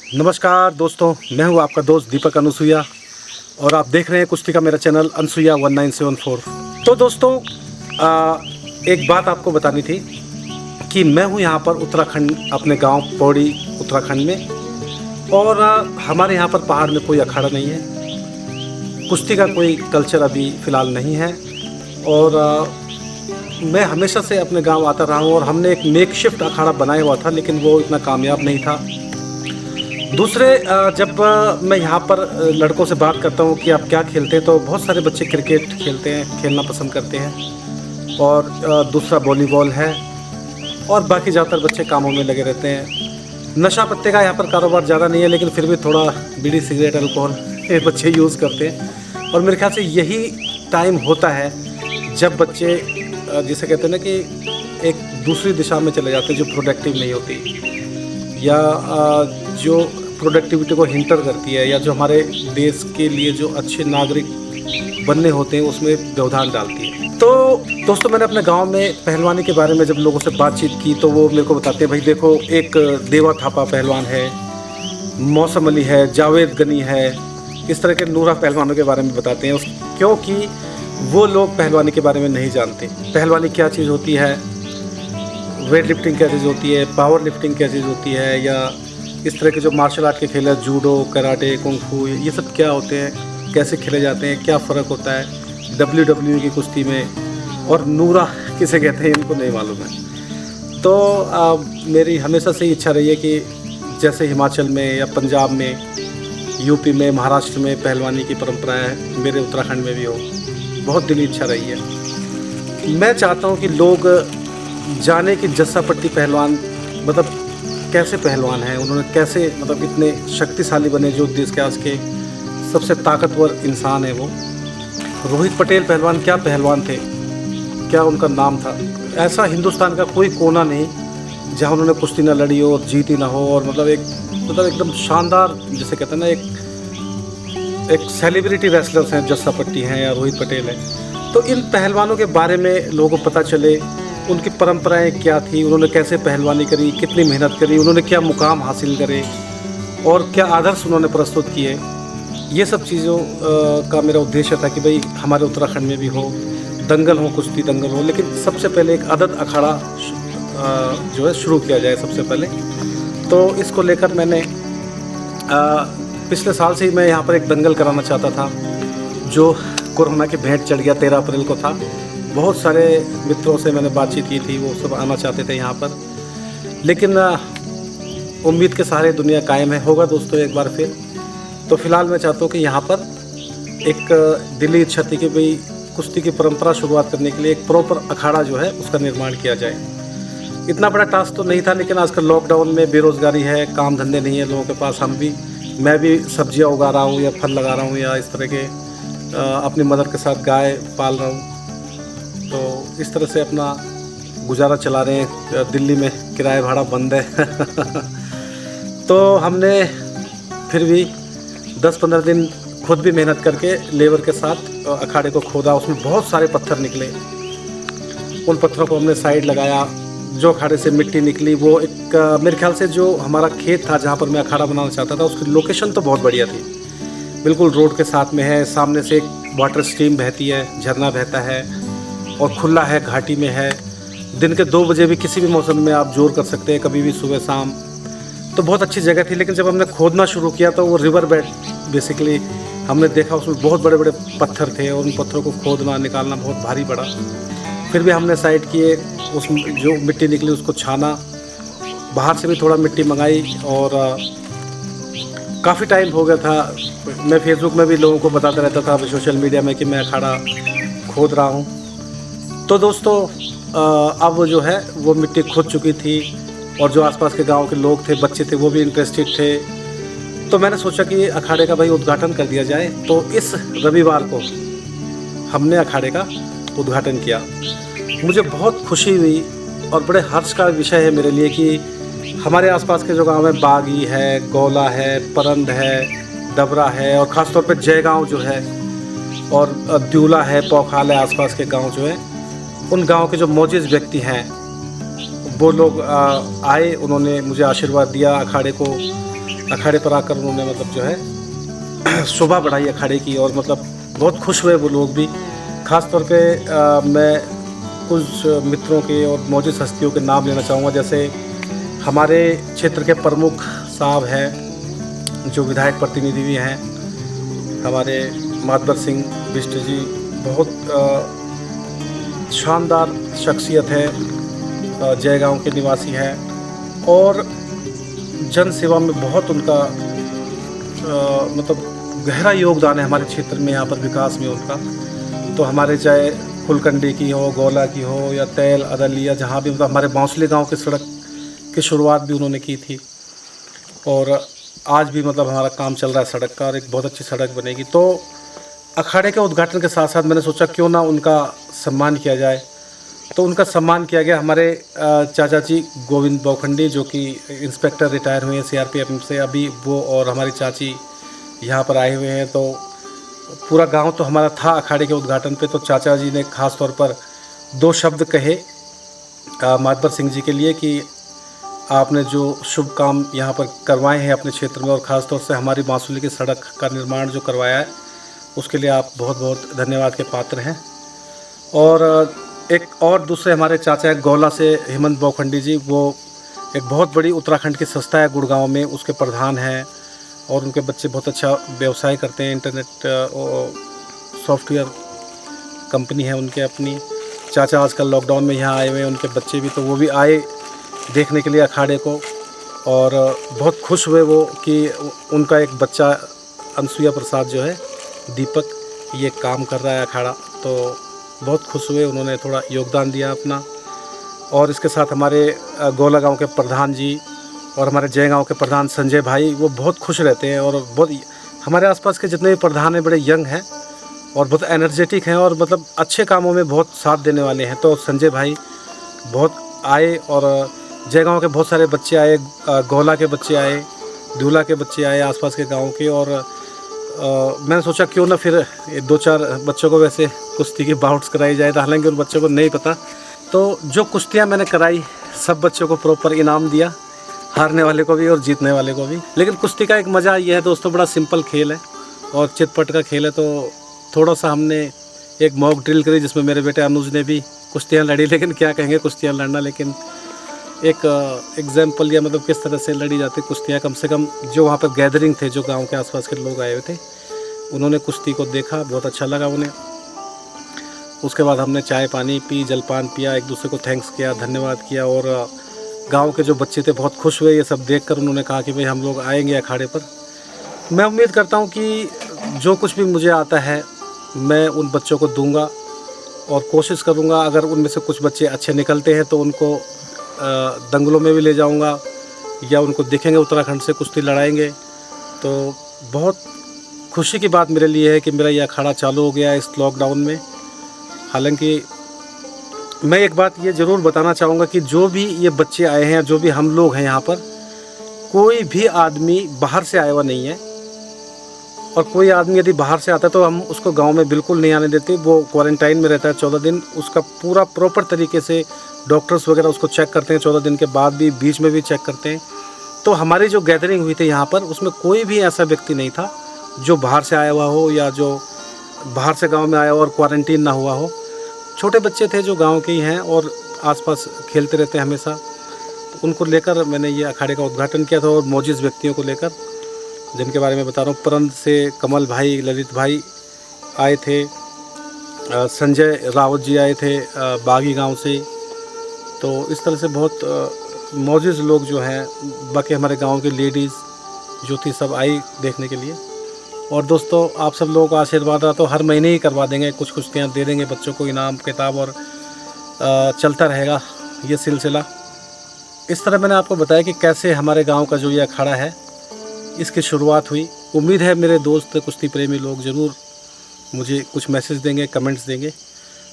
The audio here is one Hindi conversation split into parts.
नमस्कार दोस्तों, मैं हूं आपका दोस्त दीपक अनुसुईया और आप देख रहे हैं कुश्ती का मेरा चैनल अनुसुईया 1974। तो दोस्तों, एक बात आपको बतानी थी कि मैं हूं यहां पर उत्तराखंड, अपने गांव पौड़ी उत्तराखंड में। और हमारे यहां पर पहाड़ में कोई अखाड़ा नहीं है, कुश्ती का कोई कल्चर अभी फ़िलहाल नहीं है। और मैं हमेशा से अपने गांव आता रहा हूं और हमने एक मेकशिफ्ट अखाड़ा बनाया हुआ था, लेकिन वो इतना कामयाब नहीं था। दूसरे, जब मैं यहाँ पर लड़कों से बात करता हूँ कि आप क्या खेलते हैं, तो बहुत सारे बच्चे क्रिकेट खेलते हैं, खेलना पसंद करते हैं। और दूसरा वॉलीबॉल है, और बाकी ज़्यादातर बच्चे कामों में लगे रहते हैं। नशा पत्ते का यहाँ पर कारोबार ज़्यादा नहीं है, लेकिन फिर भी थोड़ा बीड़ी सिगरेट अल्कोहल ये बच्चे यूज़ करते हैं। और मेरे ख्याल से यही टाइम होता है जब बच्चे जिसे कहते हैं ना कि एक दूसरी दिशा में चले जाते हैं, जो प्रोडक्टिव नहीं होती, या जो प्रोडक्टिविटी को हिंटर करती है, या जो हमारे देश के लिए जो अच्छे नागरिक बनने होते हैं उसमें व्यवधान डालती है। तो दोस्तों, मैंने अपने गांव में पहलवानी के बारे में जब लोगों से बातचीत की तो वो मेरे को बताते हैं, भाई देखो, एक देवा थापा पहलवान है, मौसम अली है, जावेद गनी है, इस तरह के नूरा पहलवानों के बारे में बताते हैं। क्योंकि वो लोग पहलवानी के बारे में नहीं जानते, पहलवानी क्या चीज़ होती है, वेट लिफ्टिंग क्या चीज़ होती है, पावर लिफ्टिंग क्या चीज़ होती है, या इस तरह के जो मार्शल आर्ट के खेल है, जूडो, कराटे, कुंग फू, ये सब क्या होते हैं, कैसे खेले जाते हैं, क्या फ़र्क होता है WWE की कुश्ती में, और नूरा किसे कहते हैं, इनको नहीं मालूम है। तो मेरी हमेशा से ही इच्छा रही है कि जैसे हिमाचल में या पंजाब में, यूपी में, महाराष्ट्र में पहलवानी की परंपरा है, मेरे उत्तराखंड में भी हो। बहुत दिली इच्छा रही है। मैं चाहता हूँ कि लोग जाने कि जस्सा पट्टी पहलवान मतलब कैसे पहलवान हैं, उन्होंने कैसे मतलब इतने शक्तिशाली बने, जो देश के आज के सबसे ताकतवर इंसान है वो। रोहित पटेल पहलवान क्या पहलवान थे, क्या उनका नाम था। ऐसा हिंदुस्तान का कोई कोना नहीं जहाँ उन्होंने कुश्ती ना लड़ी हो और जीती ना हो। और मतलब एकदम शानदार, जिसे कहते हैं ना, एक सेलिब्रिटी रेसलर्स हैं, जस्सा पट्टी हैं या रोहित पटेल हैं। तो इन पहलवानों के बारे में लोगों को पता चले, उनकी परंपराएं क्या थी, उन्होंने कैसे पहलवानी करी, कितनी मेहनत करी, उन्होंने क्या मुकाम हासिल करे और क्या आदर्श उन्होंने प्रस्तुत किए। ये सब चीज़ों का मेरा उद्देश्य था कि भाई हमारे उत्तराखंड में भी हो, दंगल हो, कुश्ती दंगल हो, लेकिन सबसे पहले एक आदत अखाड़ा जो है शुरू किया जाए सबसे पहले। तो इसको लेकर मैंने पिछले साल से ही मैं यहाँ पर एक दंगल कराना चाहता था, जो कोरोना की भेंट चढ़ गया। 13 अप्रैल को था। बहुत सारे मित्रों से मैंने बातचीत की थी, वो सब आना चाहते थे यहाँ पर, लेकिन उम्मीद के सहारे दुनिया कायम है। होगा दोस्तों एक बार फिर। तो फिलहाल मैं चाहता हूँ कि यहाँ पर एक दिली इच्छा थी कि भाई कुश्ती की परंपरा शुरुआत करने के लिए एक प्रॉपर अखाड़ा जो है उसका निर्माण किया जाए। इतना बड़ा टास्क तो नहीं था, लेकिन आजकल लॉकडाउन में बेरोज़गारी है, काम धंधे नहीं है लोगों के पास। मैं भी सब्जियाँ उगा रहा हूँ या फल लगा रहा हूँ, या इस तरह के अपनी मदर के साथ गाय पाल रहा हूँ। तो इस तरह से अपना गुजारा चला रहे हैं। दिल्ली में किराया भाड़ा बंद है तो हमने फिर भी 10-15 दिन खुद भी मेहनत करके लेबर के साथ अखाड़े को खोदा। उसमें बहुत सारे पत्थर निकले, उन पत्थरों को हमने साइड लगाया। जो अखाड़े से मिट्टी निकली वो एक मेरे ख्याल से जो हमारा खेत था जहाँ पर मैं अखाड़ा बनाना चाहता था, उसकी लोकेशन तो बहुत बढ़िया थी, बिल्कुल रोड के साथ में है। सामने से एक वाटर स्ट्रीम बहती है, झरना बहता है, और खुला है, घाटी में है। दिन के 2 बजे भी किसी भी मौसम में आप जोर कर सकते हैं, कभी भी सुबह शाम। तो बहुत अच्छी जगह थी। लेकिन जब हमने खोदना शुरू किया तो वो रिवर बेड बेसिकली हमने देखा, उसमें बहुत बड़े बड़े पत्थर थे, और उन पत्थरों को खोदना निकालना बहुत भारी पड़ा। फिर भी हमने साइड किए, उस जो मिट्टी निकली उसको छाना, बाहर से भी थोड़ा मिट्टी मंगाई, और काफ़ी टाइम हो गया था। मैं फेसबुक में भी लोगों को बताता रहता था, सोशल मीडिया में, कि मैं अखाड़ा खोद रहा हूँ। तो दोस्तों, अब वो जो है वो मिट्टी खुद चुकी थी, और जो आसपास के गांव के लोग थे, बच्चे थे, वो भी इंटरेस्टेड थे। तो मैंने सोचा कि अखाड़े का भाई उद्घाटन कर दिया जाए। तो इस रविवार को हमने अखाड़े का उद्घाटन किया। मुझे बहुत खुशी हुई और बड़े हर्ष का विषय है मेरे लिए कि हमारे आसपास के जो गांव है, बागी है, गौला है, परंद है, डबरा है, और ख़ासतौर पे जयगांव जो है, और द्यूला है, पौखाल है, आसपास के गांव जो है, उन गांव के जो मौजूद व्यक्ति हैं वो लोग आए, उन्होंने मुझे आशीर्वाद दिया, अखाड़े को अखाड़े पर आकर उन्होंने मतलब जो है शोभा बढ़ाई अखाड़े की, और मतलब बहुत खुश हुए वो लोग भी। ख़ास तौर पे मैं कुछ मित्रों के और मौजूद हस्तियों के नाम लेना चाहूँगा। जैसे हमारे क्षेत्र के प्रमुख साहब हैं, जो विधायक प्रतिनिधि भी हैं, हमारे मातबर सिंह बिष्ट जी, बहुत शानदार शख्सियत है, जयगांव के निवासी हैं और जन सेवा में बहुत उनका मतलब गहरा योगदान है हमारे क्षेत्र में, यहाँ पर विकास में उनका। तो हमारे चाहे फुलकंडी की हो, गौला की हो, या तैल अदलिया, जहाँ भी मतलब हमारे बांसुली गांव की सड़क की शुरुआत भी उन्होंने की थी, और आज भी मतलब हमारा काम चल रहा है सड़क का, और एक बहुत अच्छी सड़क बनेगी। तो अखाड़े के उद्घाटन के साथ साथ मैंने सोचा क्यों ना उनका सम्मान किया जाए। तो उनका सम्मान किया गया। हमारे चाचा जी गोविंद बौखंडी, जो कि इंस्पेक्टर रिटायर हुए हैं सीआरपीएफ से अभी, वो और हमारी चाची यहाँ पर आए हुए हैं। तो पूरा गांव तो हमारा था अखाड़े के उद्घाटन पे। तो चाचा जी ने खास तौर पर 2 शब्द कहे मातबर सिंह जी के लिए कि आपने जो शुभ काम यहाँ पर करवाए हैं अपने क्षेत्र में, और ख़ास तौर से हमारी बांसुली की सड़क का निर्माण जो करवाया है, उसके लिए आप बहुत बहुत धन्यवाद के पात्र हैं। और एक और दूसरे हमारे चाचा है गौला से हेमंत बौखंडी जी, वो एक बहुत बड़ी उत्तराखंड की संस्था है गुड़गांव में, उसके प्रधान हैं, और उनके बच्चे बहुत अच्छा व्यवसाय करते हैं, इंटरनेट सॉफ्टवेयर कंपनी है उनके अपनी। चाचा आजकल लॉकडाउन में यहाँ आए हुए हैं, उनके बच्चे भी, तो वो भी आए देखने के लिए अखाड़े को, और बहुत खुश हुए वो कि उनका एक बच्चा अनसुईया प्रसाद जो है, दीपक, ये काम कर रहा है अखाड़ा। तो बहुत खुश हुए, उन्होंने थोड़ा योगदान दिया अपना। और इसके साथ हमारे गौला गांव के प्रधान जी और हमारे जय गांव के प्रधान संजय भाई, वो बहुत खुश रहते हैं, और बहुत हमारे आसपास के जितने भी प्रधान हैं बड़े यंग हैं और बहुत एनर्जेटिक हैं, और मतलब अच्छे कामों में बहुत साथ देने वाले हैं। तो संजय भाई बहुत आए, और जय गांव के बहुत सारे बच्चे आए, गौला के बच्चे आए, दूला के बच्चे आए, आसपास के गाँव के। और मैंने सोचा क्यों ना फिर 2-4 बच्चों को वैसे कुश्ती की बाउट्स कराई जाए, तो हालांकि उन बच्चों को नहीं पता। तो जो कुश्तियाँ मैंने कराई, सब बच्चों को प्रॉपर इनाम दिया, हारने वाले को भी और जीतने वाले को भी। लेकिन कुश्ती का एक मज़ा ये है दोस्तों, बड़ा सिंपल खेल है और चितपट का खेल है। तो थोड़ा सा हमने एक मॉक ड्रिल करी, जिसमें मेरे बेटे अनुज ने भी कुश्तियाँ लड़ी। लेकिन क्या कहेंगे कुश्तियाँ लड़ना, लेकिन एक एग्जाम्पल या मतलब किस तरह से लड़ी जाती कुश्तियाँ, कम से कम जो वहाँ पर गैदरिंग थे, जो गांव के आसपास के लोग आए हुए थे, उन्होंने कुश्ती को देखा, बहुत अच्छा लगा उन्हें। उसके बाद हमने चाय पानी पी, जलपान पिया, एक दूसरे को थैंक्स किया, धन्यवाद किया। और गांव के जो बच्चे थे बहुत खुश हुए ये सब देखकर। उन्होंने कहा कि भाई हम लोग आएंगे अखाड़े पर। मैं उम्मीद करता हूँ कि जो कुछ भी मुझे आता है मैं उन बच्चों को दूंगा, और कोशिश करूँगा अगर उनमें से कुछ बच्चे अच्छे निकलते हैं तो उनको दंगलों में भी ले जाऊंगा, या उनको देखेंगे उत्तराखंड से कुश्ती लड़ाएंगे। तो बहुत खुशी की बात मेरे लिए है कि मेरा यह अखाड़ा चालू हो गया इस लॉकडाउन में। हालांकि मैं एक बात ये ज़रूर बताना चाहूँगा कि जो भी ये बच्चे आए हैं, जो भी हम लोग हैं यहाँ पर, कोई भी आदमी बाहर से आया हुआ नहीं है। और कोई आदमी यदि बाहर से आता है तो हम उसको गांव में बिल्कुल नहीं आने देते। वो क्वारंटाइन में रहता है 14 दिन, उसका पूरा प्रॉपर तरीके से डॉक्टर्स वगैरह उसको चेक करते हैं, 14 दिन के बाद भी, बीच में भी चेक करते हैं। तो हमारी जो गैदरिंग हुई थी यहाँ पर, उसमें कोई भी ऐसा व्यक्ति नहीं था जो बाहर से आया हुआ हो, या जो बाहर से गांव में आया हो और क्वारंटीन ना हुआ हो। छोटे बच्चे थे जो गांव के ही हैं और आसपास खेलते रहते हैं हमेशा। तो उनको लेकर मैंने ये अखाड़े का उद्घाटन किया था, और मौजूद व्यक्तियों को लेकर, जिनके बारे में बता रहा हूँ। परंत से कमल भाई, ललित भाई आए थे, संजय रावत जी आए थे बागी गांव से। तो इस तरह से बहुत मौजूद लोग जो हैं, बाकी हमारे गांव की लेडीज़ जो थी, सब आई देखने के लिए। और दोस्तों आप सब लोगों का आशीर्वाद रहा तो हर महीने ही करवा देंगे, कुछ कुश्तियाँ दे देंगे बच्चों को इनाम किताब, और चलता रहेगा ये सिलसिला। इस तरह मैंने आपको बताया कि कैसे हमारे गांव का जो ये अखाड़ा है, इसकी शुरुआत हुई। उम्मीद है मेरे दोस्त कुश्ती प्रेमी लोग ज़रूर मुझे कुछ मैसेज देंगे, कमेंट्स देंगे।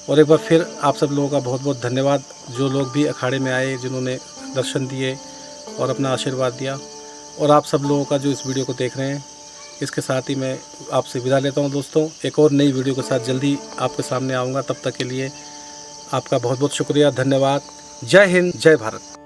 और एक बार फिर आप सब लोगों का बहुत बहुत धन्यवाद, जो लोग भी अखाड़े में आए, जिन्होंने दर्शन दिए और अपना आशीर्वाद दिया। और आप सब लोगों का जो इस वीडियो को देख रहे हैं, इसके साथ ही मैं आपसे विदा लेता हूं दोस्तों। एक और नई वीडियो के साथ जल्दी आपके सामने आऊँगा। तब तक के लिए आपका बहुत बहुत शुक्रिया, धन्यवाद। जय हिंद, जय भारत।